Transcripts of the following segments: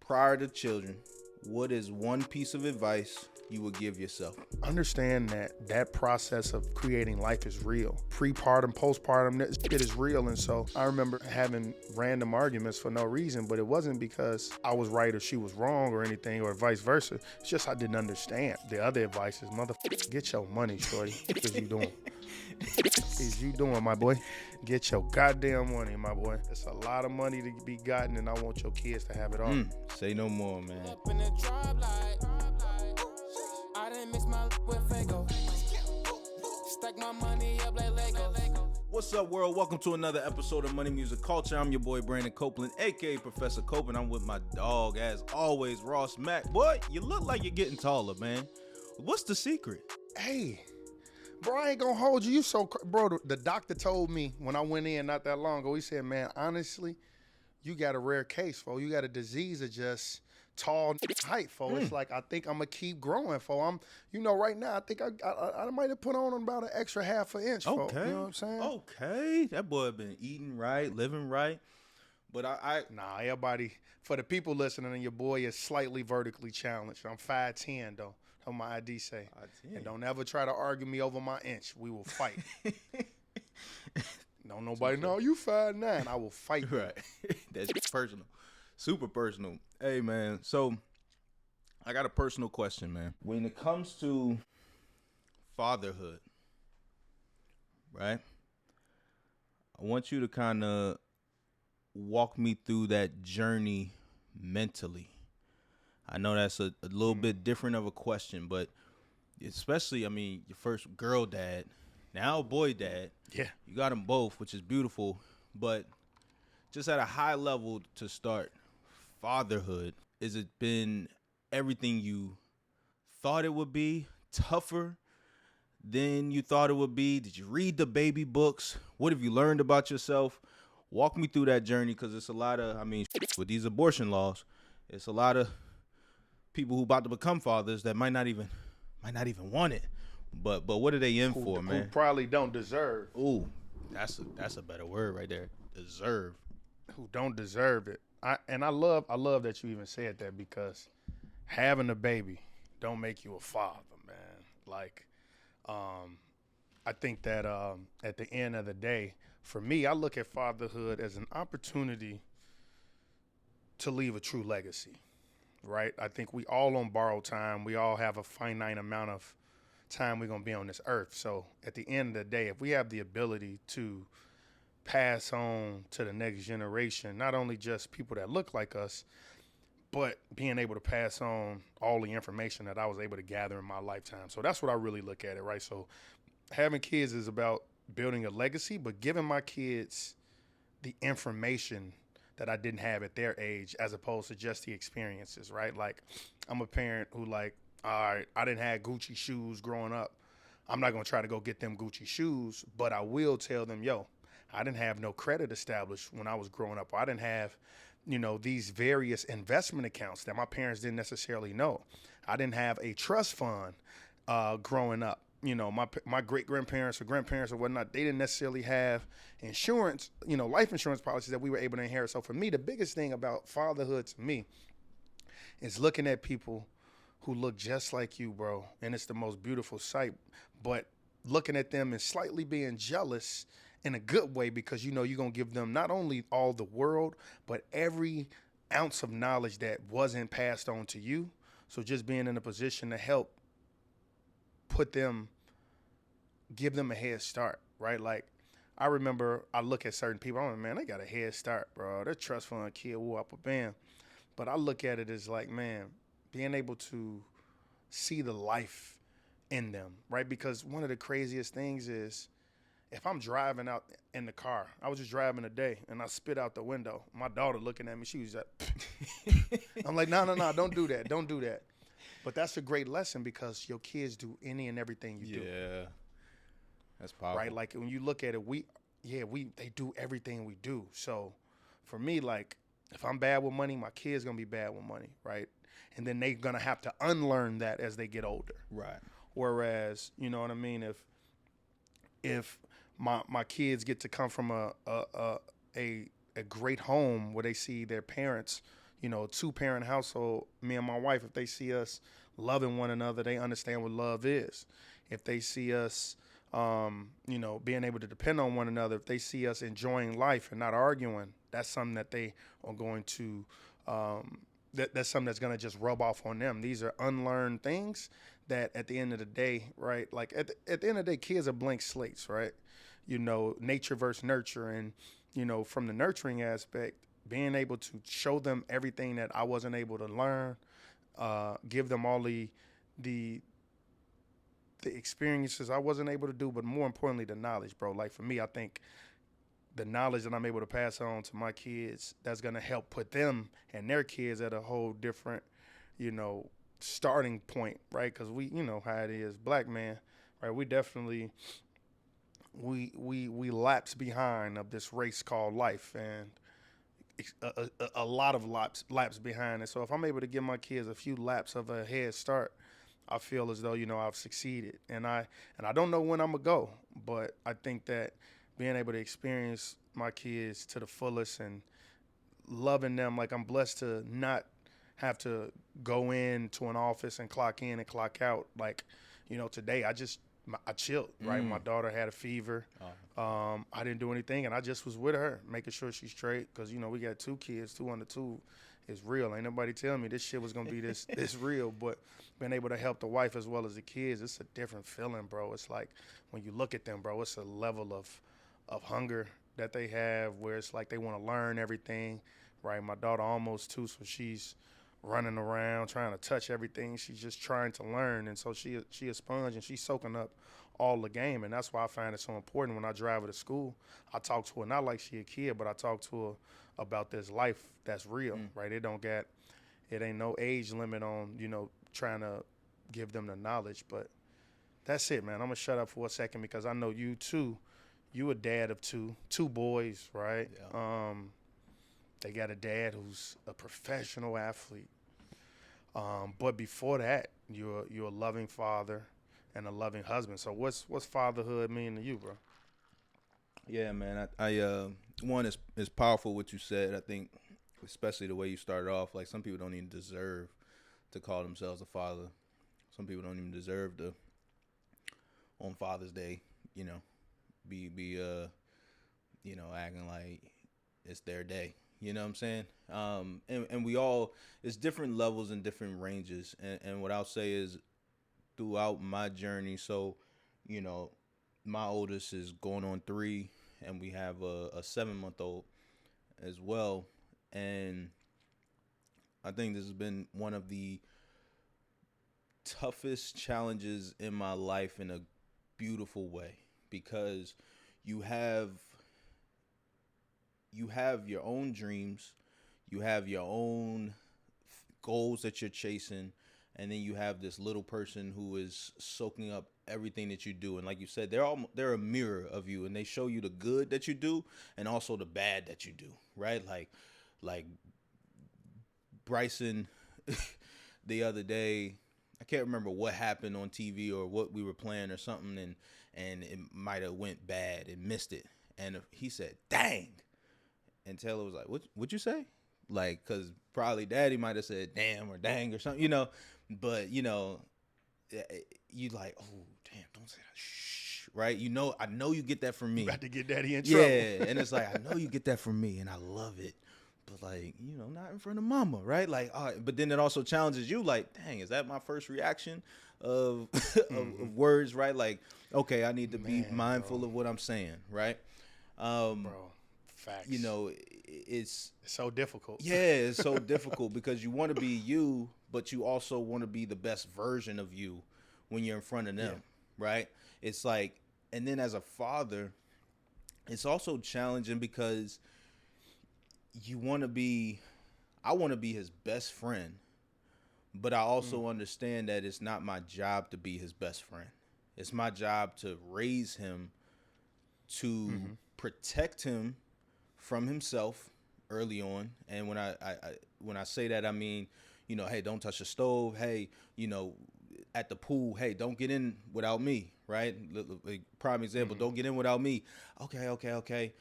prior to children, what is one piece of advice you would give yourself? Understand that process of creating life is real. Prepartum, postpartum, that shit is real. And so I remember having random arguments for no reason, but it wasn't because I was right or she was wrong or anything or vice versa. It's just I didn't understand. The other advice is, motherfucker, get your money, shorty. What is you doing? Is you doing, my boy? Get your goddamn money, my boy. It's a lot of money to be gotten, and I want your kids to have it all. Say no more, man. I didn't mix my with Fago. Stack my money up like Legos. What's up, world? Welcome to another episode of Money Music Culture. I'm your boy Brandon Copeland, aka Professor Copeland. I'm with my dog, as always, Ross Mack. Boy, you look like you're getting taller, man. What's the secret? Hey, bro, I ain't gonna hold you. You so, bro. The doctor told me when I went in not that long ago. He said, "Man, honestly, you got a rare case, fo. You got a disease of just tall height, fo. It's like I think I'm gonna keep growing, fo. Right now I think I might have put on about an extra half an inch, fo. Okay, you know what I'm saying? Okay, that boy been eating right, living right. But Nah, everybody, for the people listening, your boy is slightly vertically challenged. I'm 5'10", though. How my ID say. 5'10". And don't ever try to argue me over my inch. We will fight. Don't nobody know you 5'9". I will fight you. Right. That's personal. Super personal. Hey, man. So I got a personal question, man. When it comes to fatherhood, right? I want you to kind of walk me through that journey mentally. I know that's a little bit different of a question, but especially, your first girl dad, now boy dad. Yeah. You got them both, which is beautiful. But just at a high level to start, fatherhood, has it been everything you thought it would be? Tougher than you thought it would be? Did you read the baby books? What have you learned about yourself? Walk me through that journey, because it's a lot of, with these abortion laws, it's a lot of people who about to become fathers that might not even want it. But what are they in for, man? Who probably don't deserve. Ooh, that's a better word right there. Deserve. Who don't deserve it. I love that you even said that, because having a baby don't make you a father, man. Like, I think that at the end of the day, for me, I look at fatherhood as an opportunity to leave a true legacy, right? I think we all on borrowed time. We all have a finite amount of time we're going to be on this earth. So at the end of the day, if we have the ability to pass on to the next generation, not only just people that look like us, but being able to pass on all the information that I was able to gather in my lifetime. So that's what I really look at it, right? So having kids is about building a legacy, but giving my kids the information that I didn't have at their age, as opposed to just the experiences, right? Like, I'm a parent who, like, all right, I didn't have Gucci shoes growing up. I'm not going to try to go get them Gucci shoes, but I will tell them, yo, I didn't have no credit established when I was growing up. I didn't have, these various investment accounts that my parents didn't necessarily know. I didn't have a trust fund growing up. My great-grandparents or grandparents or whatnot, they didn't necessarily have insurance, life insurance policies that we were able to inherit. So for me, the biggest thing about fatherhood to me is looking at people who look just like you, bro. And it's the most beautiful sight. But looking at them and slightly being jealous in a good way, because you're going to give them not only all the world, but every ounce of knowledge that wasn't passed on to you. So just being in a position to help give them a head start, right? Like, I remember I look at certain people, I'm like, man, they got a head start, bro. They're trust fund kid, woo up a bam. But I look at it as like, man, being able to see the life in them, right? Because one of the craziest things is, if I'm driving out in the car, I was just driving today, and I spit out the window. My daughter looking at me, she was like, I'm like, no, don't do that. Don't do that. But that's a great lesson, because your kids do any and everything you do. Yeah. That's powerful. Right? Like, when you look at it, they do everything we do. So for me, like, if I'm bad with money, my kid's going to be bad with money, right? And then they're going to have to unlearn that as they get older. Right. Whereas, you know what I mean? If my kids get to come from a great home where they see their parents two-parent household, me and my wife, if they see us loving one another, they understand what love is. If they see us, being able to depend on one another, if they see us enjoying life and not arguing, that's something that they are going to, that's something that's going to just rub off on them. These are unlearned things that at the end of the day, right? Like at the end of the day, kids are blank slates, right? Nature versus nurture. And, from the nurturing aspect, being able to show them everything that I wasn't able to learn, give them all the experiences I wasn't able to do, but more importantly, the knowledge, bro. Like for me, I think the knowledge that I'm able to pass on to my kids, that's going to help put them and their kids at a whole different, starting point, right? Because we, how it is, black man, right? We definitely, we lapse behind of this race called life, and a lot of laps behind it. So if I'm able to give my kids a few laps of a head start, I feel as though I've succeeded. And I don't know when I'm gonna go, but I think that being able to experience my kids to the fullest and loving them, like I'm blessed to not have to go into an office and clock in and clock out. Like, today I chilled, right? My daughter had a fever. I didn't do anything, and I just was with her, making sure she's straight, because, we got 2 kids, 2 under 2 is real. Ain't nobody telling me this shit was going to be this real, but being able to help the wife as well as the kids, it's a different feeling, bro. It's like when you look at them, bro, it's a level of hunger that they have where it's like they want to learn everything, right? My daughter almost 2, so she's running around trying to touch everything. She's just trying to learn, and so she a sponge, and she's soaking up all the game. And that's why I find it so important when I drive her to school. I talk to her not like she a kid, but I talk to her about this life that's real, right? It ain't no age limit on trying to give them the knowledge. But that's it, man. I'm gonna shut up for a second because I know you too. You a dad of two boys, right? Yeah. They got a dad who's a professional athlete. But before that, you're a loving father and a loving husband. So what's fatherhood mean to you, bro? Yeah, man. I one is powerful what you said. I think especially the way you started off. Like some people don't even deserve to call themselves a father. Some people don't even deserve to on Father's Day, be acting like it's their day. You know what I'm saying? And we all, it's different levels and different ranges. And what I'll say is throughout my journey, so, my oldest is going on 3, and we have a 7-month-old as well. And I think this has been one of the toughest challenges in my life in a beautiful way, because you have your own dreams, you have your own goals that you're chasing, and then you have this little person who is soaking up everything that you do. And like you said, they're a mirror of you, and they show you the good that you do and also the bad that you do, right? Like Bryson the other day, I can't remember what happened on TV or what we were playing or something, and it might have went bad and missed it. And he said, "Dang." And Taylor was like, "What'd you say?" Like, because probably Daddy might have said "damn" or "dang" or something, But, you like, "Oh, damn, don't say that." Shh, right? I know you get that from me. You about to get Daddy in trouble. Yeah, and it's like, I know you get that from me, and I love it. But, like, not in front of mama, right? Like, all right. But then it also challenges you, like, dang, is that my first reaction of, of words, right? Like, okay, I need to be mindful of what I'm saying, right? Bro. Facts. It's so difficult. Yeah, it's so difficult because you want to be you, but you also want to be the best version of you when you're in front of them, right? It's like, and then as a father, it's also challenging because I want to be his best friend, but I also understand that it's not my job to be his best friend. It's my job to raise him, to protect him from himself early on. And when I say that, I mean, hey, don't touch the stove. Hey, at the pool, hey, don't get in without me, right? Like, prime example, don't get in without me. Okay.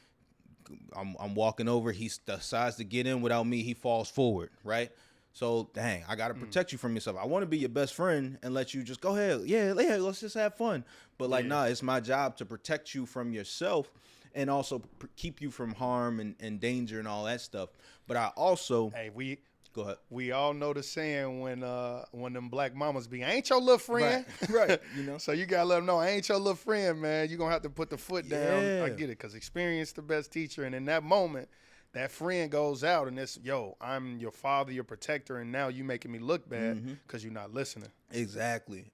I'm walking over. He decides to get in without me. He falls forward, right? So, dang, I got to protect you from yourself. I want to be your best friend and let you just go ahead. Yeah, let's just have fun. But, like, nah, it's my job to protect you from yourself and also keep you from harm and danger and all that stuff. But I also... Hey, Go ahead. we all know the saying when them black mamas be, I ain't your little friend. Right. You know? So you got to let them know, I ain't your little friend, man. You're going to have to put the foot down. I Yeah. get it, because experience the best teacher. And in that moment, that friend goes out and it's, yo, I'm your father, your protector, and now you making me look bad because you're not listening. Exactly.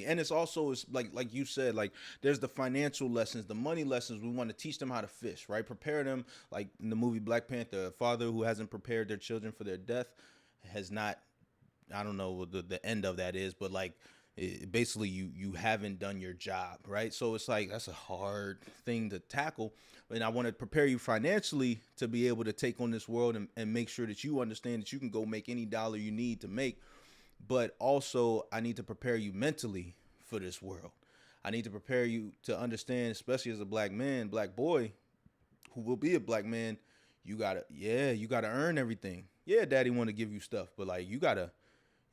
And it's also, it's like you said, like there's the financial lessons, the money lessons. We want to teach them how to fish, right? Prepare them, like in the movie Black Panther, a father who hasn't prepared their children for their death has not, I don't know what the end of that is, but like basically you haven't done your job, right? So it's like that's a hard thing to tackle. And I want to prepare you financially to be able to take on this world and make sure that you understand that you can go make any dollar you need to make. But also, I need to prepare you mentally for this world. I need to prepare you to understand, especially as a black man, black boy, who will be a black man, you gotta earn everything. Yeah, daddy want to give you stuff, but like you gotta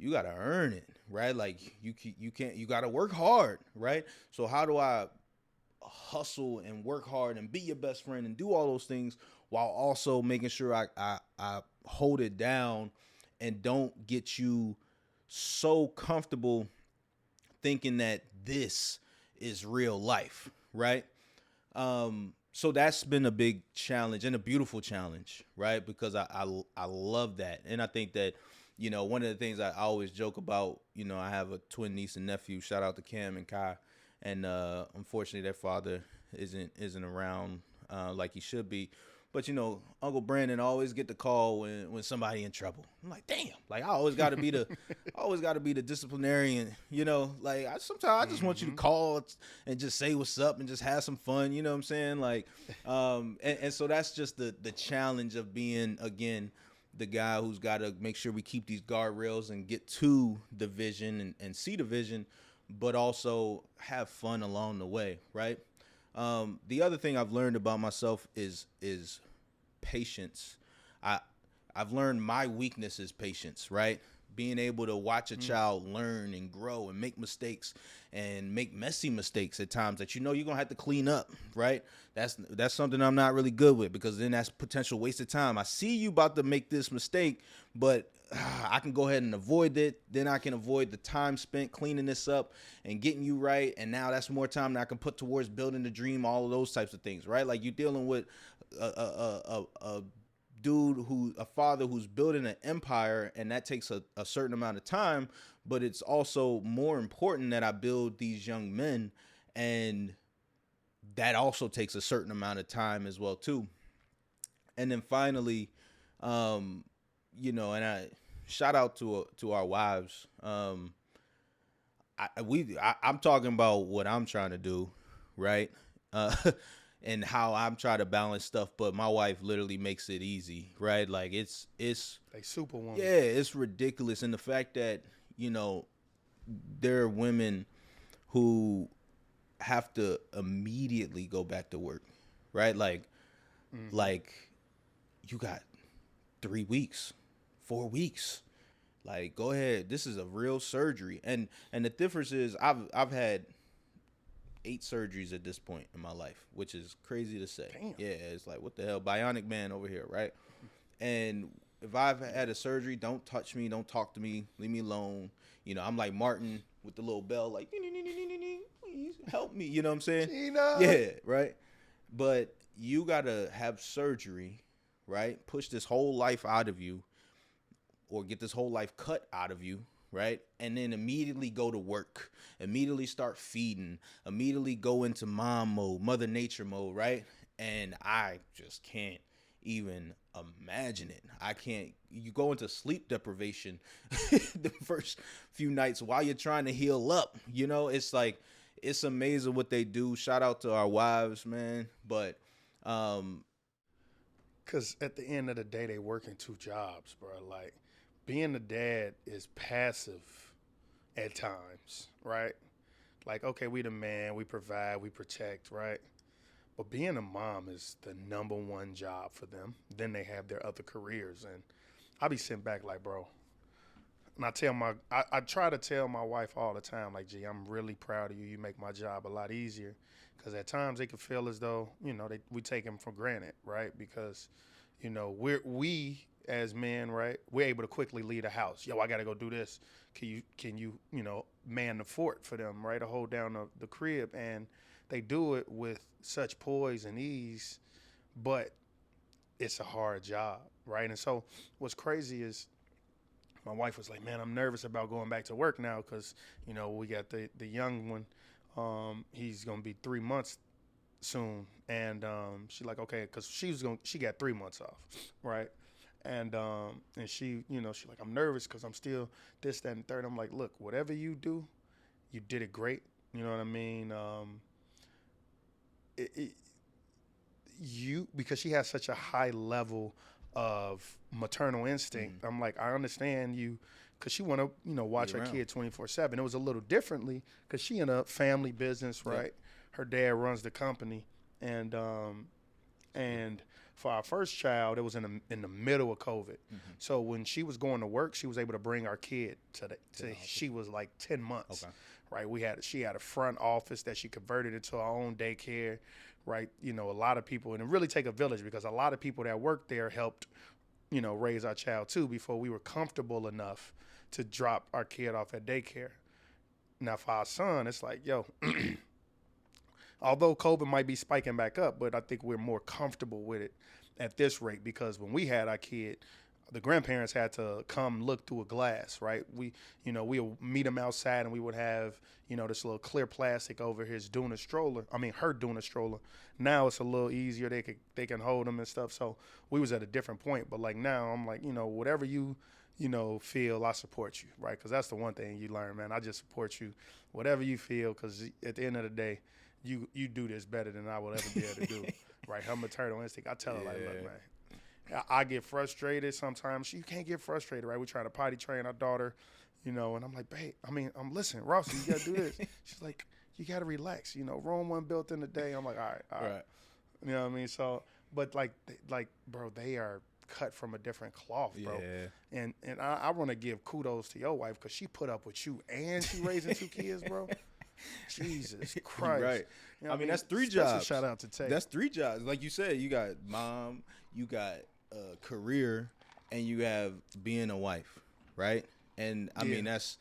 earn it, right? Like you gotta work hard, right? So how do I hustle and work hard and be your best friend and do all those things while also making sure I hold it down and don't get you so comfortable thinking that this is real life, right? So that's been a big challenge and a beautiful challenge, right? Because I love that. And I think that, you know, one of the things I always joke about, you know, I have a twin niece and nephew, shout out to Cam and Kai. And unfortunately, their father isn't around like he should be. But you know, Uncle Brandon always get the call when somebody in trouble. I'm like, damn, like I always got to be the disciplinarian. You know, like sometimes I just want you to call and just say what's up and just have some fun. You know what I'm saying? Like, and so that's just the challenge of being again the guy who's got to make sure we keep these guardrails and get to the vision and see the vision, but also have fun along the way, right? The other thing I've learned about myself is patience. I've learned my weakness is patience, right? Being able to watch a child learn and grow and make mistakes and make messy mistakes at times that you know you're gonna have to clean up, right? That's something I'm not really good with, because then that's potential waste of time. I see you about to make this mistake, but I can go ahead and avoid it. Then I can avoid the time spent cleaning this up and getting you right. And now that's more time that I can put towards building the dream, all of those types of things, right? Like you're dealing with a father who's building an empire, and that takes a certain amount of time, but it's also more important that I build these young men, and that also takes a certain amount of time as well too. And then finally, you know, and I shout out to our wives. I'm talking about what I'm trying to do, right? And how I'm trying to balance stuff, but my wife literally makes it easy, right? Like it's like superwoman. Yeah, it's ridiculous. And the fact that, you know, there are women who have to immediately go back to work, right? Like you got 3 weeks, 4 weeks. Like, go ahead. This is a real surgery. And the difference is I've had 8 surgeries at this point in my life, which is crazy to say. Damn. Yeah, it's like, what the hell? Bionic man over here, right? And if I've had a surgery, don't touch me, don't talk to me, leave me alone. You know, I'm like Martin with the little bell, like, please help me. You know what I'm saying? Gina. Yeah, right? But you got to have surgery, right? Push this whole life out of you, or get this whole life cut out of you, right? And then immediately go to work, immediately start feeding, immediately go into mom mode, mother nature mode, right? And I just can't even imagine it. You go into sleep deprivation the first few nights while you're trying to heal up. You know, it's like, it's amazing what they do. Shout out to our wives, man. But, because at the end of the day, they working 2 jobs, bro. Like, being a dad is passive at times, right? Like, okay, we the man, we provide, we protect, right? But being a mom is the number one job for them. Then they have their other careers. And I be sitting back like, bro. And I try to tell my wife all the time, like, gee, I'm really proud of you. You make my job a lot easier. Because at times they can feel as though, we take them for granted, right? Because, we as men, right, we're able to quickly leave the house. Yo, I got to go do this. Can you, man the fort for them, right, to hold down the crib? And they do it with such poise and ease, but it's a hard job, right? And so what's crazy is my wife was like, man, I'm nervous about going back to work now because, we got the young one. He's going to be 3 months soon. And she's like, okay, because she got 3 months off, right? And she, she's like, I'm nervous because I'm still this, that, and third. I'm like, look, whatever you do, you did it great. You know what I mean? Because she has such a high level of maternal instinct. I'm like, I understand you, because she want to, watch her kid 24/7. It was a little differently because she in a family business, right? Yeah. Her dad runs the company, and for our first child, it was in the middle of COVID. So when she was going to work, she was able to bring our kid to she was like 10 months. Okay. Right, she had a front office that she converted into her own daycare, right? A lot of people, and it really take a village because a lot of people that worked there helped, raise our child too before we were comfortable enough to drop our kid off at daycare. Now for our son, it's like, yo, although COVID might be spiking back up, but I think we're more comfortable with it at this rate because when we had our kid, the grandparents had to come look through a glass, right? We'll meet them outside and we would have, this little clear plastic over her Duna stroller. Now it's a little easier. They can hold them and stuff. So we was at a different point. But like now I'm like, whatever you, feel, I support you, right? Because that's the one thing you learn, man. I just support you, whatever you feel, because at the end of the day, you do this better than I will ever be able to do, right? Her maternal instinct, I tell her, like, look, man. I get frustrated sometimes. You can't get frustrated, right? We try to potty train our daughter, and I'm like, babe, I'm listeing, Ross, you got to do this. She's like, you got to relax. Rome wasn't built in a day. I'm like, all right. You know what I mean? So, but like, bro, they are cut from a different cloth, bro. Yeah. And I want to give kudos to your wife because she put up with you and she raising 2 kids, bro. Jesus Christ. Right. I mean, that's 3 jobs. Shout out to Tay. That's 3 jobs. Like you said, you got mom, you got career, and you have being a wife, right? And I mean, that's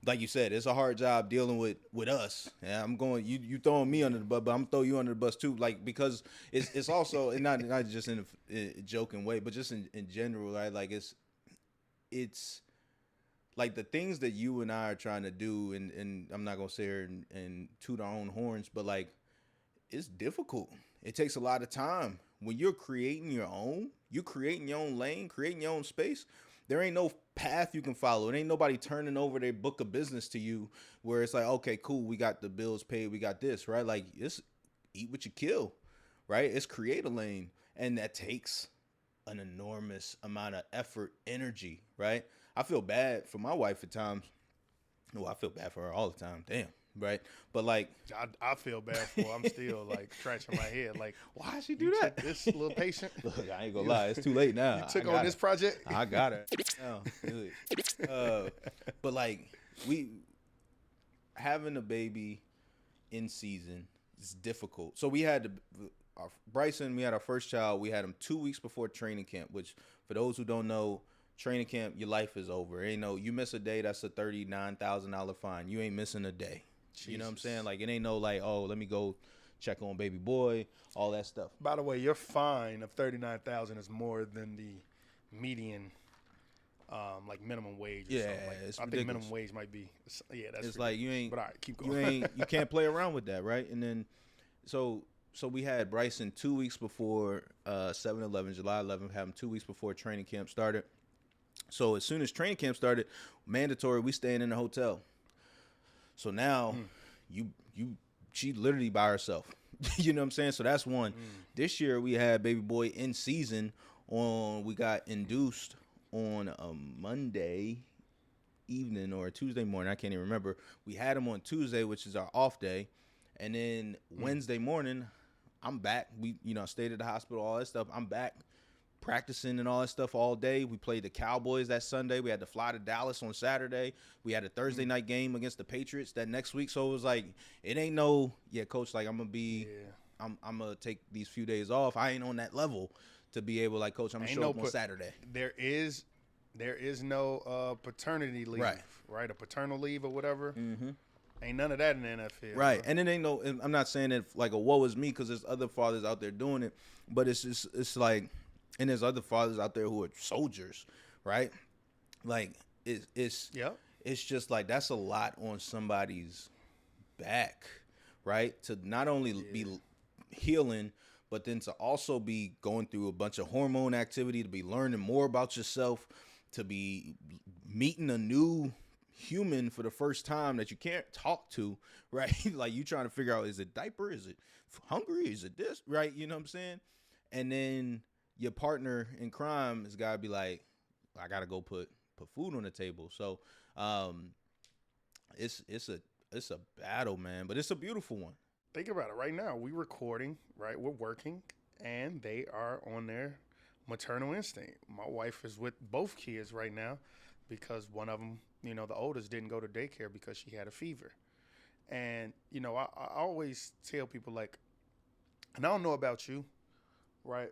like you said, it's a hard job dealing with us. And I'm going, you throwing me under the bus, but I'm throwing you under the bus too, like because it's also and not just in a joking way, but just in general, right? Like it's like the things that you and I are trying to do, and I'm not gonna say it and toot our own horns, but like it's difficult. It takes a lot of time. When you're creating your own lane, creating your own space, there ain't no path you can follow. It ain't nobody turning over their book of business to you where it's like, okay, cool, we got the bills paid, we got this, right? Like, it's eat what you kill, right? It's create a lane. And that takes an enormous amount of effort, energy, right? I feel bad for my wife at times. Well, I feel bad for her all the time. Damn. Right, but like I feel bad for her. I'm still like scratching my head. Like, why she do that? This little patient. Look, I ain't gonna lie, it's too late now. You took on this project. I got her. No, good. But like we having a baby in season is difficult. So we had Bryson. We had our first child. We had him 2 weeks before training camp. Which, for those who don't know, training camp, your life is over. Ain't no, you miss a day, that's a $39,000 fine. You ain't missing a day. Jesus. You know what I'm saying? Like, it ain't no like, oh, let me go check on baby boy, all that stuff. By the way, your fine of $39,000 is more than the median, like minimum wage. Or something. Like, it's I ridiculous. think minimum wage might be. Yeah, that's. It's ridiculous. Like you ain't. But all right, keep going. You can't play around with that, right? And then, so we had Bryson 2 weeks before 7/11, July 11th. Had him 2 weeks before training camp started. So as soon as training camp started, mandatory, we staying in the hotel. So now she literally by herself. You know what I'm saying? So that's one. This year we had baby boy in season we got induced on a Monday evening or a Tuesday morning. I can't even remember. We had him on Tuesday, which is our off day. And then Wednesday morning, I'm back. I stayed at the hospital, all that stuff. I'm back practicing and all that stuff all day. We played the Cowboys that Sunday. We had to fly to Dallas on Saturday. We had a Thursday night game against the Patriots that next week. So it was like, it ain't no, coach, like I'm gonna take these few days off. I ain't on that level to be able, like, coach, I'm gonna show up on Saturday. There is no paternity leave, right? A paternal leave or whatever. Mm-hmm. Ain't none of that in the NFL. Right. Bro. And it ain't no, I'm not saying that like a woe is me, because there's other fathers out there doing it, but it's like, and there's other fathers out there who are soldiers, right? Like it's just like, that's a lot on somebody's back, right? To not only be healing, but then to also be going through a bunch of hormone activity, to be learning more about yourself, to be meeting a new human for the first time that you can't talk to, right? Like, you trying to figure out, is it diaper? Is it hungry? Is it this? Right? You know what I'm saying? And then your partner in crime has got to be like, I got to go put food on the table. So it's a battle, man, but it's a beautiful one. Think about it. Right now, we're recording, right? We're working, and they are on their maternal instinct. My wife is with both kids right now because one of them, the oldest, didn't go to daycare because she had a fever. And, I always tell people, like, and I don't know about you, right?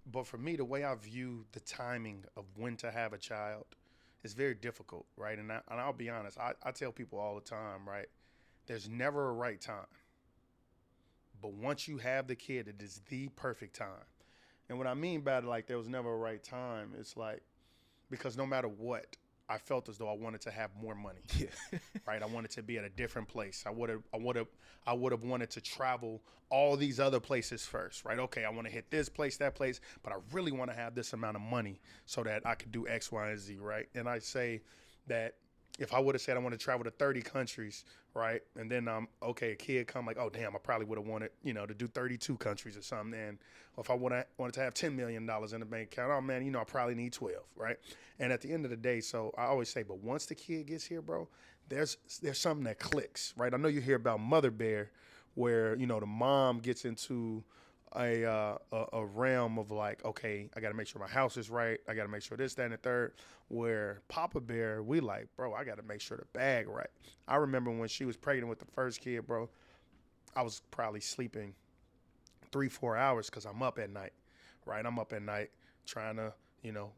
But for me, the way I view the timing of when to have a child is very difficult, right? And I'll be honest, I tell people all the time, right? There's never a right time. But once you have the kid, it is the perfect time. And what I mean by it, like, there was never a right time, it's like, because no matter what, I felt as though I wanted to have more money, right? I wanted to be at a different place. I would have wanted to travel all these other places first, right? Okay, I want to hit this place, that place, but I really want to have this amount of money so that I could do X, Y, and Z, right? And I say that if I would have said I want to travel to 30 countries, right? And then, a kid come, like, oh, damn, I probably would have wanted, to do 32 countries or something. And if I wanted to have $10 million in the bank account, oh, man, I probably need 12, right? And at the end of the day, so I always say, but once the kid gets here, bro, there's something that clicks, right? I know you hear about mother bear where, the mom gets into a realm of like, okay, I got to make sure my house is right. I got to make sure this, that, and the third. Where Papa Bear, we like, bro, I got to make sure the bag right. I remember when she was pregnant with the first kid, bro, I was probably sleeping 3-4 hours because I'm up at night, right? I'm up at night trying to,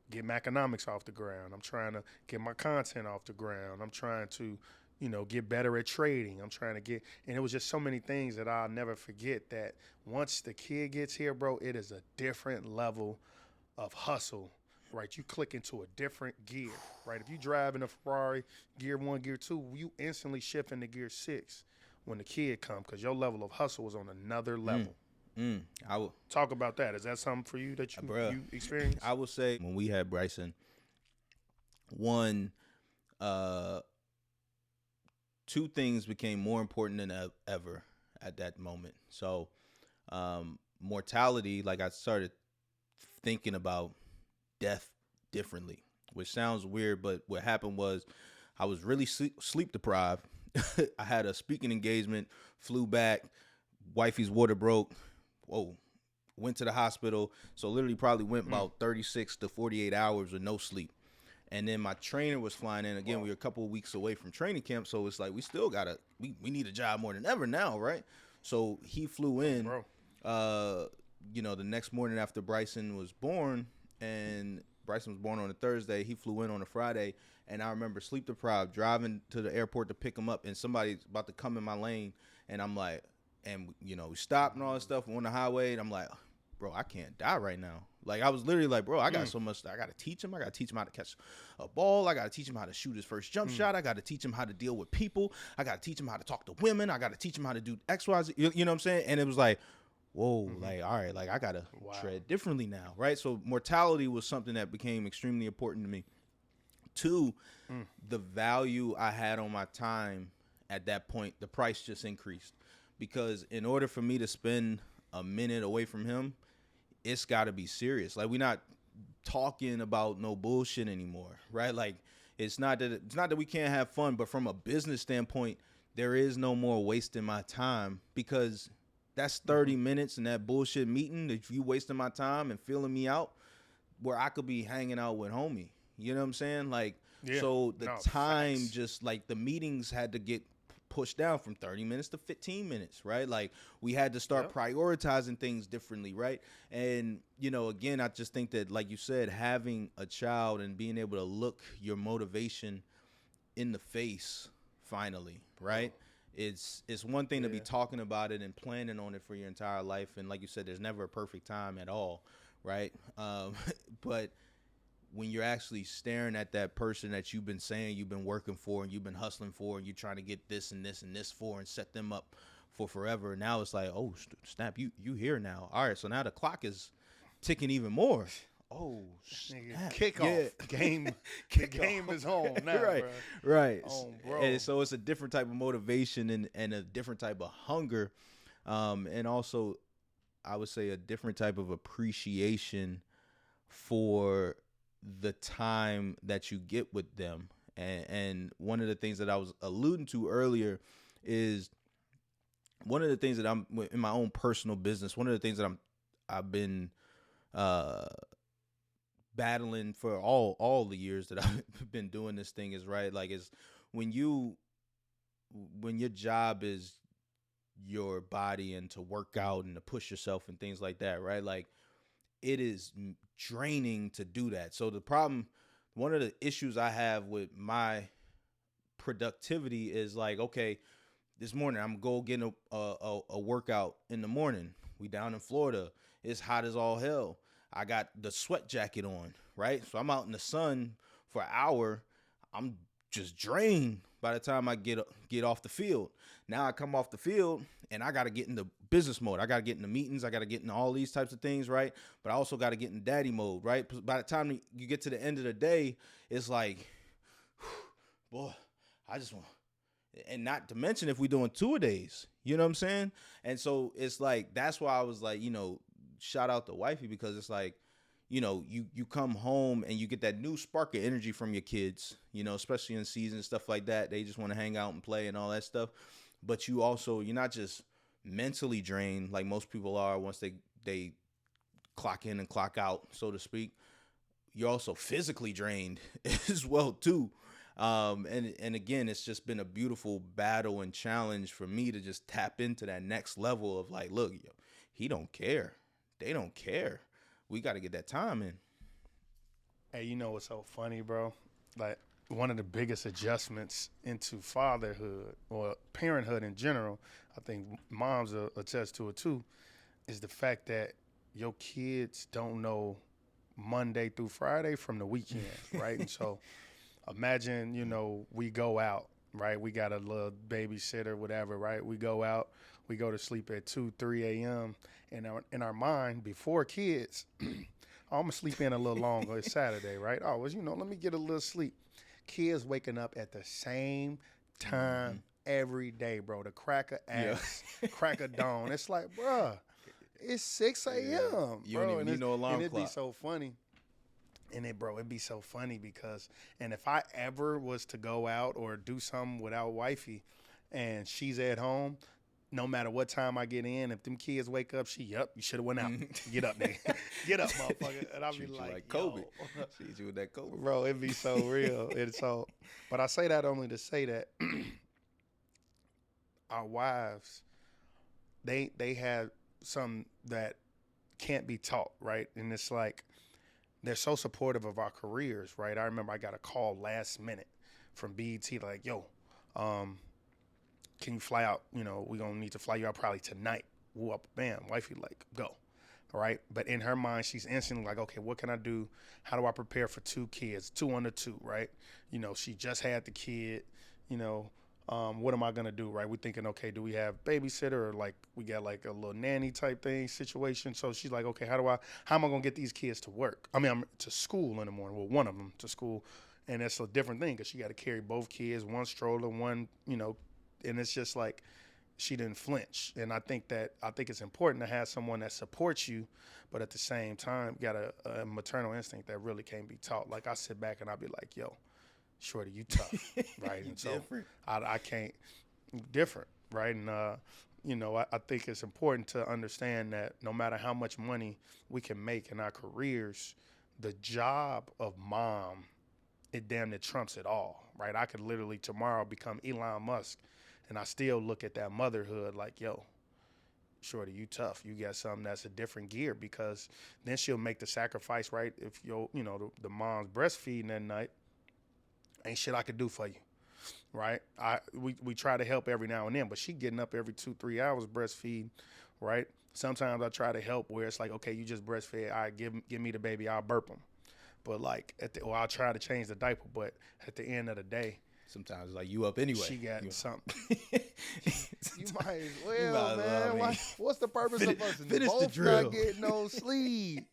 get my economics off the ground. I'm trying to get my content off the ground. I'm trying to, get better at trading. I'm trying to and it was just so many things that I'll never forget, that once the kid gets here, bro, it is a different level of hustle, right? You click into a different gear, right? If you drive in a Ferrari, gear 1, gear 2, you instantly shift into gear 6 when the kid comes, because your level of hustle is on another level. I will talk about that. Is that something for you that you experienced? I would say when we had Bryson, one, two things became more important than ever at that moment. So, mortality, like, I started thinking about death differently, which sounds weird, but what happened was I was really sleep deprived. I had a speaking engagement, flew back, wifey's water broke. Whoa, went to the hospital. So literally probably went about 36 to 48 hours with no sleep. And then my trainer was flying in. Again, we were a couple of weeks away from training camp, so it's like we still we need a job more than ever now, right? So he flew in, the next morning after Bryson was born, and Bryson was born on a Thursday. He flew in on a Friday, and I remember sleep deprived, driving to the airport to pick him up, and somebody's about to come in my lane, and I'm like, and we stopped and all that stuff on the highway, and I'm like, bro, I can't die right now. Like, I was literally like, bro, I got so much. I got to teach him. I got to teach him how to catch a ball. I got to teach him how to shoot his first jump shot. I got to teach him how to deal with people. I got to teach him how to talk to women. I got to teach him how to do X, Y, Z. You know what I'm saying? And it was like, whoa, like, all right, like, I got to tread differently now, right? So mortality was something that became extremely important to me. Two, the value I had on my time at that point, the price just increased. Because in order for me to spend a minute away from him, it's got to be serious. Like, we're not talking about no bullshit anymore, right? Like, it's not that we can't have fun, but from a business standpoint, there is no more wasting my time, because That's 30 minutes in that bullshit meeting. If you wasting my time and feeling me out, where I could be hanging out with homie. You know what I'm saying? Like, so the time facts. just like the meetings had to get pushed down from 30 minutes to 15 minutes, right? Like we had to start prioritizing things differently, right? And, you know, again, I just think that, like you said, having a child and being able to look your motivation in the face finally, right? It's one thing to be talking about it and planning on it for your entire life. And like you said, there's never a perfect time at all, right? But when you're actually staring at that person that you've been saying you've been working for and you've been hustling for and you're trying to get this and this and this for and set them up for forever. Now it's like, oh, snap, you here now. All right, so now the clock is ticking even more. Oh, snap. Kickoff. Game. The game is home now, right, bro. right. Bro. And so it's a different type of motivation and a different type of hunger. And also, I would say a different type of appreciation for the time that you get with them. And one of the things that I was alluding to earlier is one of the things that I'm in my own personal business. One of the things that I've been battling for all the years that I've been doing this thing is right. Like is when your job is your body and to work out and to push yourself and things like that, right? Like it is draining to do that. So one of the issues I have with my productivity is like, okay, this morning I'm go get a workout in the morning. We down in Florida. It's hot as all hell. I got the sweat jacket on, right? So I'm out in the sun for an hour. I'm just drained by the time I get off the field. Now I come off the field and I got to get into business mode. I got to get into meetings. I got to get into all these types of things, right? But I also got to get in daddy mode, right? By the time you get to the end of the day, it's like, boy, I just want, and not to mention if we're doing 2-a-days, you know what I'm saying? And so it's like, that's why I was like, you know, shout out to wifey, because it's like, you know, you come home and you get that new spark of energy from your kids, you know, especially in season and stuff like that. They just want to hang out and play and all that stuff. But you're not just mentally drained like most people are once they clock in and clock out, so to speak. You're also physically drained as well too. And again, it's just been a beautiful battle and challenge for me to just tap into that next level of like, look, yo, he don't care. They don't care. We got to get that time in. Hey, you know what's so funny, bro? Like, one of the biggest adjustments into fatherhood or parenthood in general, I think moms will attest to it too, is the fact that your kids don't know Monday through Friday from the weekend, right? And so imagine, you know, we go out, right? We got a little babysitter, whatever, right? We go out, we go to sleep at 2, 3 a.m. And in our mind, before kids, I'm going to sleep in a little longer. It's Saturday, right? Oh, well, you know, let me get a little sleep. Kids waking up at the same time every day, bro. The crack of ass, crack of dawn. It's like, bruh, it's 6 a.m., You bro. don't even need no alarm and it'd clock. be so funny. And it'd be so funny because, and if I ever was to go out or do something without wifey and she's at home, no matter what time I get in, if them kids wake up, you should have went out. Get up, nigga. Get up, motherfucker. And I'll be like Kobe. Yo. Treat you with that Kobe. Bro, it'd be so real. But I say that only to say that our wives, they have some that can't be taught, right? And it's like, they're so supportive of our careers, right? I remember I got a call last minute from BET like, yo, can you fly out? You know, we're going to need to fly you out probably tonight. Woo up, bam, wifey like, go. All right. But in her mind, she's instantly like, okay, what can I do? How do I prepare for 2 kids, 2 under 2, right? You know, she just had the kid, you know, what am I going to do, right? We're thinking, okay, do we have babysitter or like we got like a little nanny type thing situation? So she's like, okay, how am I going to get these kids to work? I mean, I'm to school in the morning. Well, one of them to school. And that's a different thing because she got to carry both kids, one stroller, one, you know, and it's just like she didn't flinch. And I think it's important to have someone that supports you, but at the same time, got a maternal instinct that really can't be taught. Like I sit back and I'll be like, yo, shorty, you tough, right? And so I can't, different, right? And I think it's important to understand that no matter how much money we can make in our careers, the job of mom, it damn near trumps it all, right? I could literally tomorrow become Elon Musk, and I still look at that motherhood like, yo, shorty, you tough. You got something that's a different gear, because then she'll make the sacrifice, right? If the mom's breastfeeding that night, ain't shit I could do for you, right? We try to help every now and then, but she getting up every 2-3 hours breastfeeding, right? Sometimes I try to help where it's like, okay, you just breastfed. All right, give me the baby. I'll burp him. But like, I'll try to change the diaper. But at the end of the day, sometimes it's like you up anyway. She got something. You might as might well, as man. well, I mean, What's the purpose of us finish the both drill. not getting no sleep?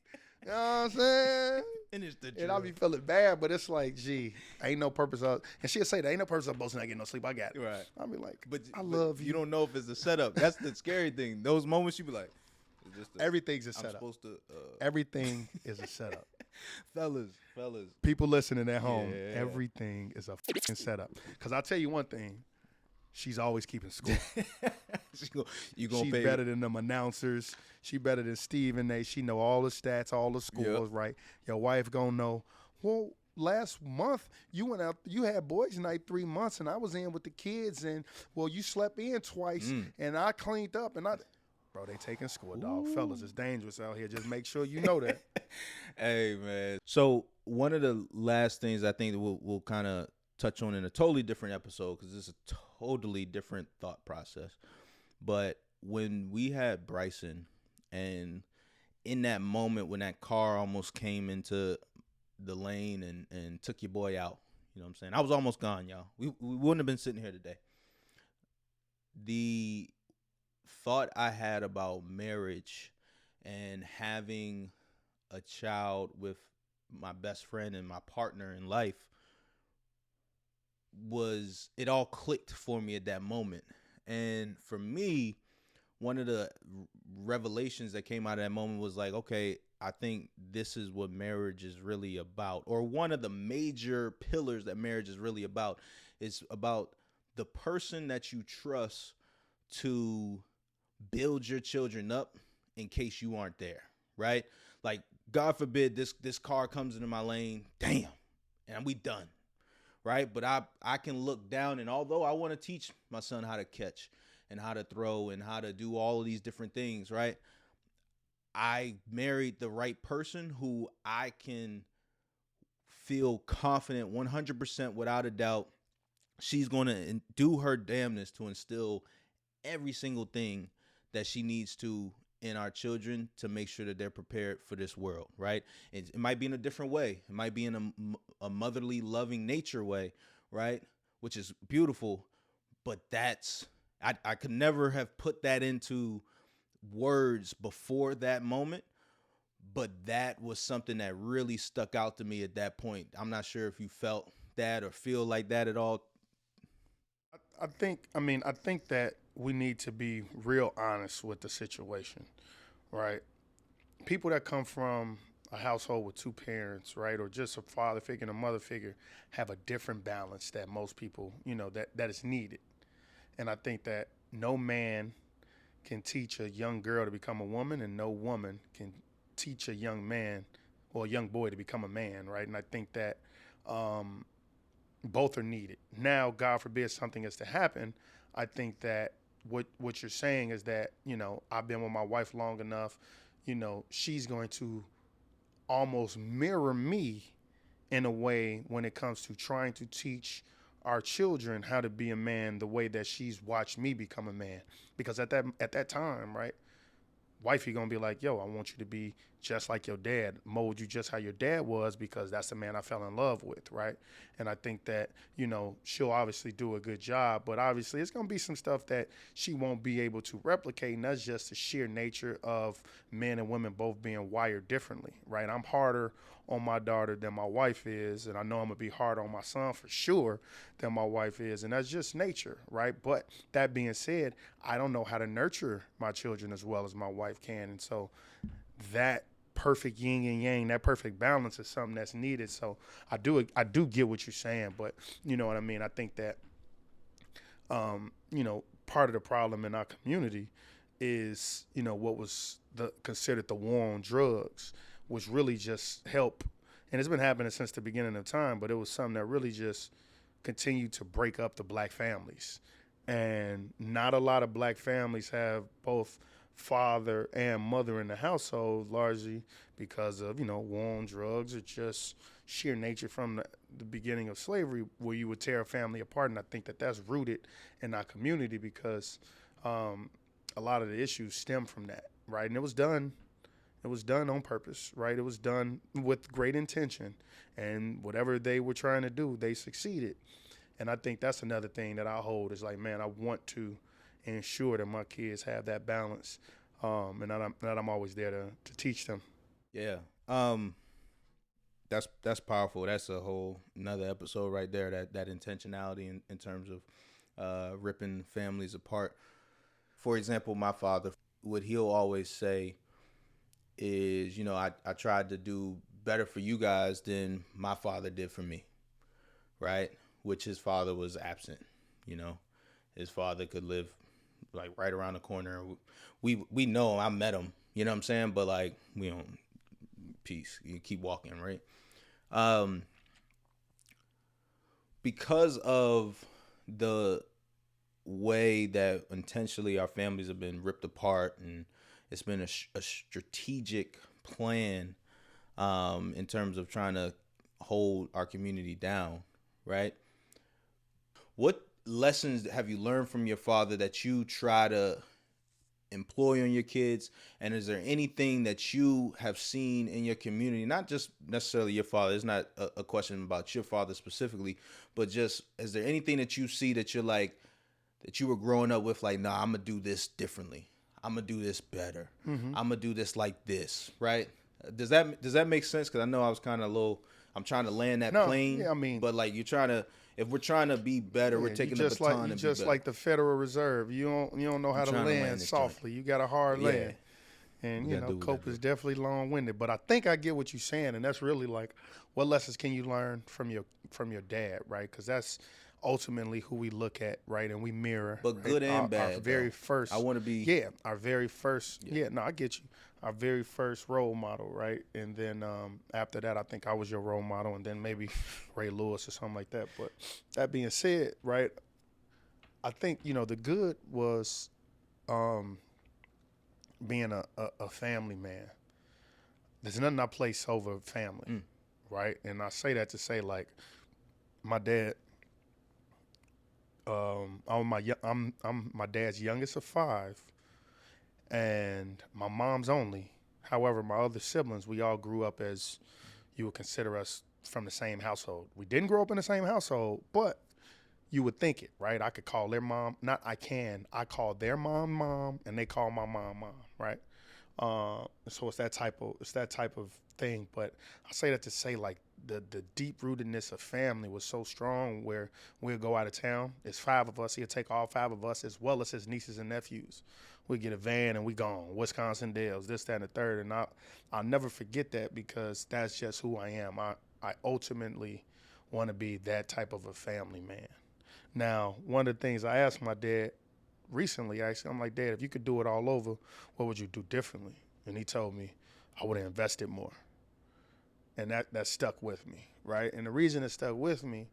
You know what I'm saying? Finish the drill. And I'll be feeling bad, but it's like, gee, ain't no purpose of, and she'll say, there ain't no purpose of both not getting no sleep. I got it. Right. I'll be like, But I love you. You don't know if it's a setup. That's the scary thing. Those moments you be like, is this Everything's a I'm setup. supposed to. Everything is a setup. fellas. People listening at home, Yeah. everything is a fucking setup. Because I'll tell you one thing, she's always keeping score. You gonna She's pay better than them announcers. She better than Steve and they. She know all the stats, all the scores, right? Your wife gonna know. Well, last month you went out, you had boys night 3 months, and I was in with the kids, and well, you slept in twice, and I cleaned up, and bro, they taking score, dog. Fellas, it's dangerous out here. Just make sure you know that. Hey, man. So one of the last things I think that we'll kind of touch on in a totally different episode, because this is a totally different thought process. But when we had Bryson, and in that moment when that car almost came into the lane and took your boy out, you know what I'm saying? I was almost gone, y'all. We wouldn't have been sitting here today. The thought I had about marriage and having a child with my best friend and my partner in life it all clicked for me at that moment. And for me, one of the revelations that came out of that moment was like, okay, I think this is what marriage is really about, or one of the major pillars that marriage is really about is about the person that you trust to build your children up in case you aren't there, right? Like, God forbid this car comes into my lane, damn, and we done, right? But I can look down, and although I want to teach my son how to catch and how to throw and how to do all of these different things, right? I married the right person who I can feel confident 100% without a doubt she's going to do her damnness to instill every single thing that she needs to in our children to make sure that they're prepared for this world, right? It might be in a different way. It might be in a motherly, loving nature way, right? Which is beautiful, but I could never have put that into words before that moment, but that was something that really stuck out to me at that point. I'm not sure if you felt that or feel like that at all. I think that we need to be real honest with the situation, right? People that come from a household with two parents, right, or just a father figure and a mother figure, have a different balance that most people, that is needed. And I think that no man can teach a young girl to become a woman, and no woman can teach a young man or a young boy to become a man, right? And I think that both are needed. Now, God forbid something is to happen, I think that what you're saying is that, I've been with my wife long enough, she's going to almost mirror me in a way when it comes to trying to teach our children how to be a man the way that she's watched me become a man. Because at that time, right, wifey gonna be like, yo, I want you to be just like your dad, mold you just how your dad was, because that's the man I fell in love with, right? And I think that, she'll obviously do a good job, but obviously it's gonna be some stuff that she won't be able to replicate, and that's just the sheer nature of men and women both being wired differently, right? I'm harder on my daughter than my wife is, and I know I'm gonna be harder on my son for sure than my wife is, and that's just nature, right? But that being said, I don't know how to nurture my children as well as my wife can, and so that perfect yin and yang, that perfect balance is something that's needed. So I do get what you're saying, but you know what I mean? I think that, part of the problem in our community is, what was considered the war on drugs, was really just help. And it's been happening since the beginning of time, but it was something that really just continued to break up the black families. And not a lot of black families have both father and mother in the household, largely because of, war on drugs, or just sheer nature from the beginning of slavery, where you would tear a family apart. And I think that that's rooted in our community, because a lot of the issues stem from that, right? And it was done on purpose, right? It was done with great intention, and whatever they were trying to do, they succeeded. And I think that's another thing that I hold, is like, man, I want to ensure that my kids have that balance, and that I'm always there to teach them. Yeah. That's powerful. That's a whole another episode right there, that intentionality in terms of ripping families apart. For example, my father, what he'll always say is, I tried to do better for you guys than my father did for me, right? Which his father was absent. His father could live like right around the corner. We know him. I met him. You know what I'm saying? But like, we don't. Peace. You keep walking, right? Because of the way that intentionally our families have been ripped apart, and it's been a strategic plan in terms of trying to hold our community down, right? What lessons have you learned from your father that you try to employ on your kids? And is there anything that you have seen in your community, not just necessarily your father, it's not a question about your father specifically, but just, is there anything that you see that you're like, that you were growing up with, like, nah, I'm gonna do this differently, I'm gonna do this better, I'm gonna do this like this, right? Does that make sense? Because I know I was kind of I'm trying to land that plane. Yeah, I mean, but like, if we're trying to be better, we're taking the baton. Just like the Federal Reserve, you don't know how to land softly. You got a hard land, and Cope is definitely long-winded. But I think I get what you're saying, and that's really like, what lessons can you learn from your dad, right? Because that's ultimately who we look at, right? And we mirror. But good and bad. Our very first. I want to be. Our very first. No, I get you. Our very first role model, right? And then after that, I think I was your role model, and then maybe Ray Lewis or something like that. But that being said, right, I think, the good was being a family man. There's nothing I place over family, right? And I say that to say, like, my dad, I'm my dad's youngest of 5. And my mom's only. However, my other siblings, we all grew up as you would consider us from the same household. We didn't grow up in the same household, but you would think it, right? I could call their mom, I call their mom, and they call my mom, right? So it's that type of thing. But I say that to say, like, the deep rootedness of family was so strong, where we'll go out of town. It's 5 of us. He'll take all 5 of us, as well as his nieces and nephews. We get a van and we gone. Wisconsin Dells, this, that, and the third. And I'll never forget that, because that's just who I am. I ultimately want to be that type of a family man. Now, one of the things I asked my dad recently, actually, I'm like, Dad, if you could do it all over, what would you do differently? And he told me, I would have invested more. And that stuck with me, right? And the reason it stuck with me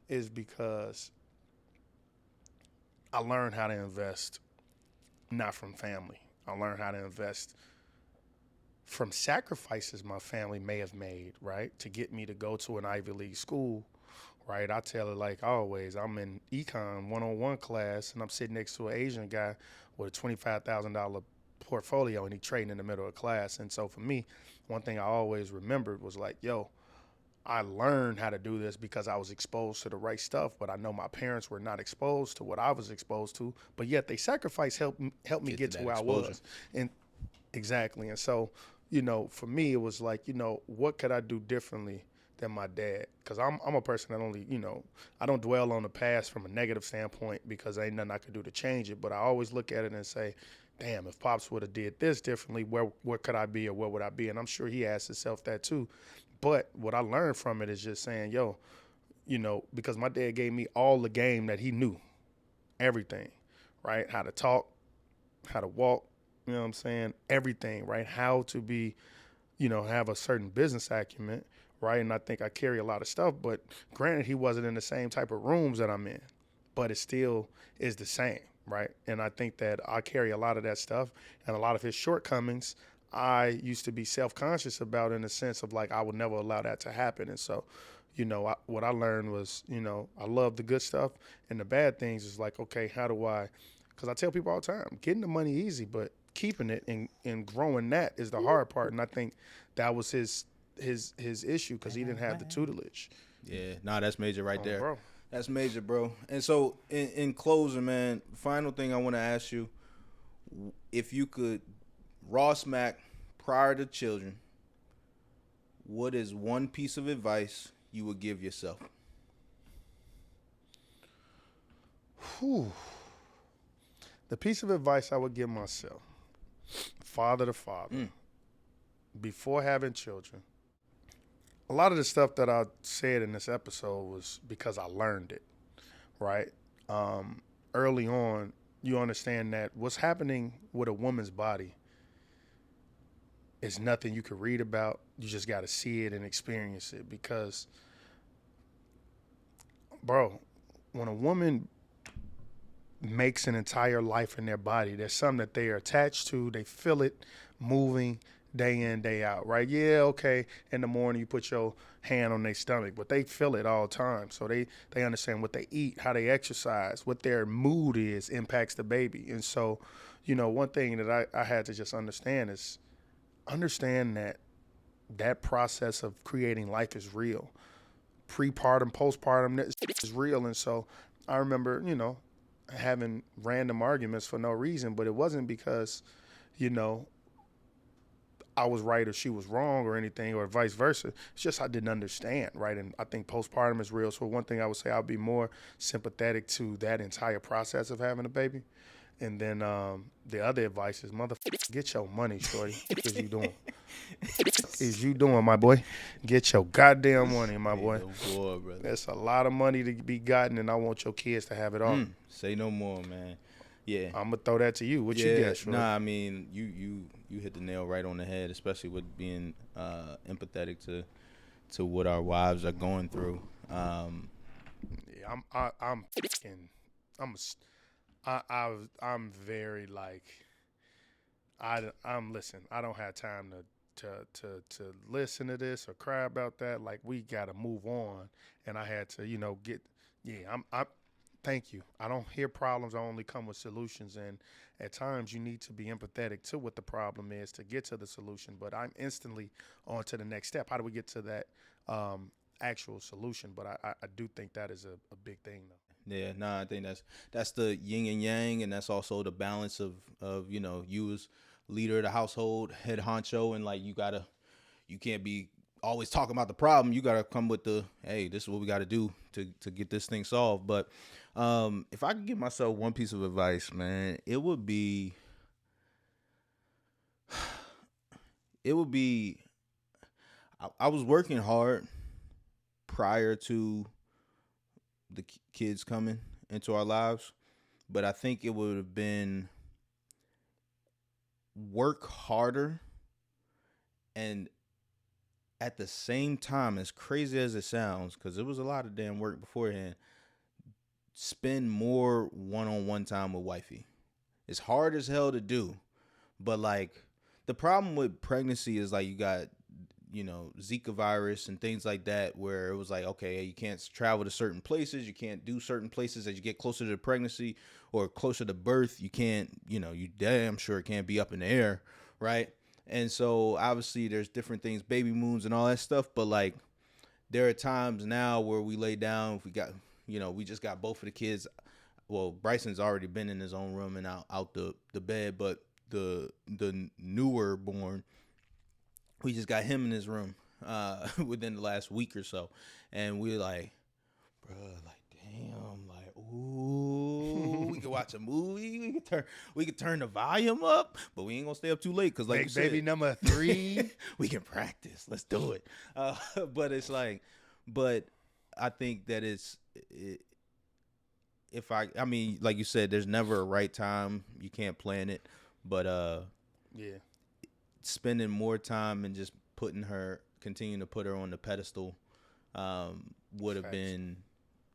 is because I learned how to invest not from family. I learned how to invest from sacrifices my family may have made, right, to get me to go to an Ivy League school, right? I tell it like always. I'm in econ 101 class, and I'm sitting next to an Asian guy with a $25,000 portfolio, and he trading in the middle of class. And so for me, one thing I always remembered was like, yo, I learned how to do this because I was exposed to the right stuff, but I know my parents were not exposed to what I was exposed to, but yet they sacrifice helped me get to where exposure. I was. And exactly. And so, for me, it was like, what could I do differently than my dad? Because I'm a person that only, I don't dwell on the past from a negative standpoint, because ain't nothing I could do to change it. But I always look at it and say, damn, if Pops would have did this differently, where could I be, or where would I be? And I'm sure he asked himself that too. But what I learned from it is just saying, because my dad gave me all the game that he knew, everything, right? How to talk, how to walk, you know what I'm saying? Everything, right? How to be, have a certain business acumen, right? And I think I carry a lot of stuff, but granted, he wasn't in the same type of rooms that I'm in, but it still is the same, right? And I think that I carry a lot of that stuff and a lot of his shortcomings. I used to be self-conscious about in the sense of like, I would never allow that to happen. And so, what I learned was, I love the good stuff and the bad things is like, okay, how do I, because I tell people all the time, getting the money easy, but keeping it and growing that is the hard part. And I think that was his issue because he didn't have the tutelage. Yeah, nah, that's major right there. Bro. That's major, bro. And so in closing, man, final thing I want to ask you, if you could raw smack prior to children, what is one piece of advice you would give yourself? Whew. The piece of advice I would give myself, father to father, before having children, a lot of the stuff that I said in this episode was because I learned it, right? Early on, you understand that what's happening with a woman's body is nothing you can read about. You just got to see it and experience it because, bro, when a woman makes an entire life in their body, there's something that they are attached to. They feel it moving day in, day out, right? Yeah, okay, in the morning you put your hand on their stomach, but they feel it all the time. So they understand what they eat, how they exercise, what their mood is impacts the baby. And so, one thing that I had to just understand is understand that process of creating life is real. Prepartum, postpartum is real. And so I remember, having random arguments for no reason, but it wasn't because, I was right or she was wrong or anything or vice versa. It's just I didn't understand, right? And I think postpartum is real. So one thing I would say, I'll be more sympathetic to that entire process of having a baby. And then the other advice is, motherfucker, get your money, shorty. What is you doing? Is you doing, my boy? Get your goddamn money, my boy. No more, brother. That's a lot of money to be gotten, and I want your kids to have it all. Say no more, man. Yeah, I'm gonna throw that to you. What you got, shorty? Nah, I mean, you hit the nail right on the head, especially with being empathetic to what our wives are going through. Yeah, I'm very like, listen, I don't have time to listen to this or cry about that. Like, we got to move on. And I had to, thank you. I don't hear problems. I only come with solutions. And at times you need to be empathetic to what the problem is to get to the solution. But I'm instantly on to the next step. How do we get to that actual solution? But I do think that is a big thing, though. Yeah, nah, I think that's the yin and yang, and that's also the balance of you as leader of the household, head honcho, and like you can't be always talking about the problem. You gotta come with the, hey, this is what we gotta do to get this thing solved. But if I could give myself one piece of advice, man, it would be I was working hard prior to the kids coming into our lives, but I think it would have been work harder and at the same time, as crazy as it sounds, because it was a lot of damn work beforehand, spend more one-on-one time with wifey. It's hard as hell to do, but like the problem with pregnancy is like you got Zika virus and things like that, where it was like, okay, you can't travel to certain places, you can't do certain places as you get closer to pregnancy or closer to birth. You can't, you damn sure can't be up in the air, right? And so obviously there's different things, baby moons and all that stuff, but like there are times now where we lay down, if we got, we just got both of the kids. Well, Bryson's already been in his own room and out the bed, but the newer born, we just got him in his room within the last week or so. And we're like, bro, like, damn, like, ooh, we could watch a movie. We could turn the volume up, but we ain't gonna stay up too late because, like you said, baby number 3, we can practice. Let's do it. But it's like, but I think that I mean, like you said, there's never a right time. You can't plan it, but Yeah. spending more time and just continuing to put her on the pedestal, would have Facts. been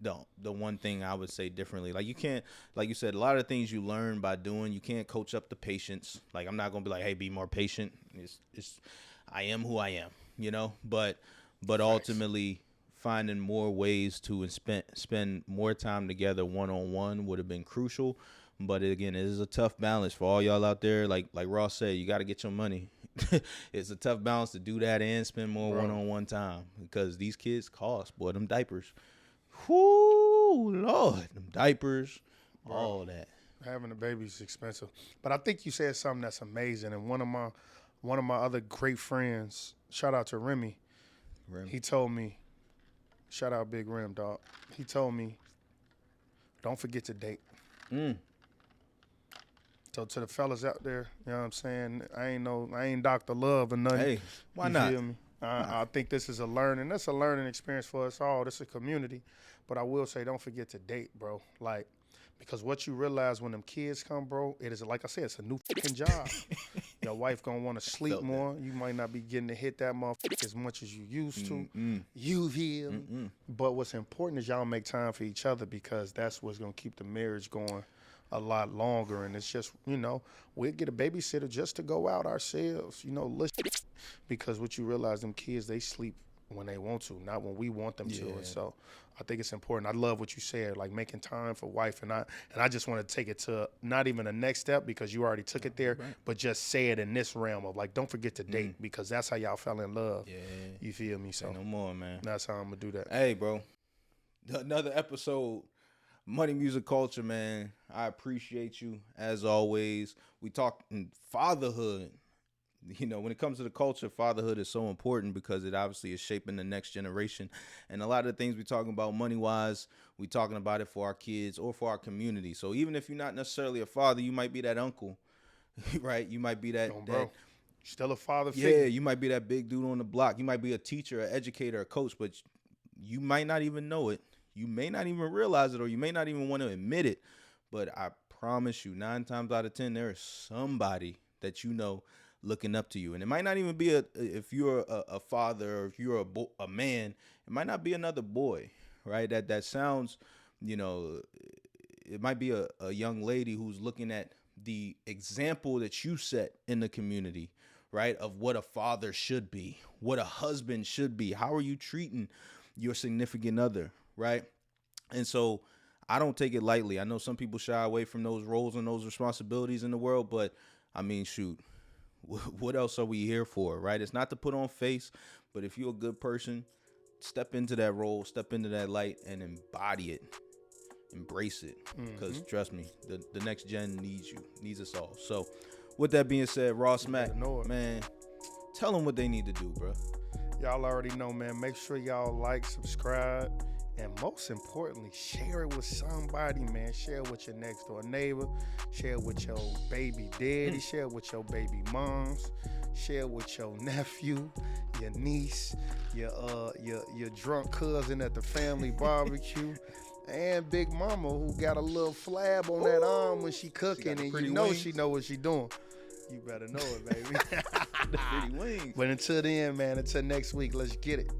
the one thing I would say differently. Like you can't, like you said, a lot of things you learn by doing. You can't coach up the patience. Like I'm not gonna be like, hey, be more patient. It's I am who I am, you know. But ultimately, finding more ways to spend more time together one on one would have been crucial. But again, it is a tough balance for all y'all out there. Like Ross said, you got to get your money. It's a tough balance to do that and spend more one on one time because these kids cost, boy, them diapers. Whoo, Lord, them diapers, all that. Having a baby is expensive. But I think you said something that's amazing. And one of my other great friends, shout out to Remy. He told me, shout out Big Rim, dog. He told me, don't forget to date. So to the fellas out there, you know what I'm saying? I ain't Dr. Love or nothing. Hey, why You not? feel me? I think this is a learning experience for us all. This is a community. But I will say, don't forget to date, bro. Like, because what you realize when them kids come, bro, it is, like I said, it's a new fucking job. Your wife gonna want to sleep more. You might not be getting to hit that motherfucker as much as you used to. You feel me? But what's important is y'all make time for each other because that's what's gonna keep the marriage going a lot longer. And it's just, we'll get a babysitter just to go out ourselves, because what you realize, them kids, they sleep when they want to, not when we want them to. And so I think it's important. I love what you said, like making time for wife. And I just want to take it to not even a next step because you already took it there, but just say it in this realm of like, don't forget to date because that's how y'all fell in love. Yeah. You feel me? So no more, man. That's how I'm going to do that. Hey, bro. Another episode, Money, Music, Culture, man. I appreciate you as always. We talk fatherhood. When it comes to the culture, fatherhood is so important because it obviously is shaping the next generation. And a lot of the things we're talking about money-wise, we're talking about it for our kids or for our community. So even if you're not necessarily a father, you might be that uncle, right? You might be that, bro. Still a father figure. Yeah, you might be that big dude on the block. You might be a teacher, an educator, a coach, but you might not even know it. You may not even realize it, or you may not even want to admit it. But I promise you, 9 times out of 10, there is somebody that looking up to you. And it might not even be if you're a father or if you're a man, it might not be another boy, right? That sounds, it might be a young lady who's looking at the example that you set in the community, right? Of what a father should be, what a husband should be. How are you treating your significant other, right? And so I don't take it lightly. I know some people shy away from those roles and those responsibilities in the world, but I mean, shoot, what else are we here for, right? It's not to put on face, but if you're a good person, step into that role, step into that light and embody it, embrace it. Because trust me, the next gen needs us all. So with that being said, Ross Mack, man, tell them what they need to do, bro. Y'all already know, man. Make sure y'all like, subscribe, and most importantly, share it with somebody, man. Share it with your next door neighbor. Share it with your baby daddy. Share it with your baby moms. Share it with your nephew, your niece, your drunk cousin at the family barbecue, and Big Mama who got a little flab on that arm when she cooking, and she know what she doing. You better know it, baby. The pretty wings. But until then, man, until next week, let's get it.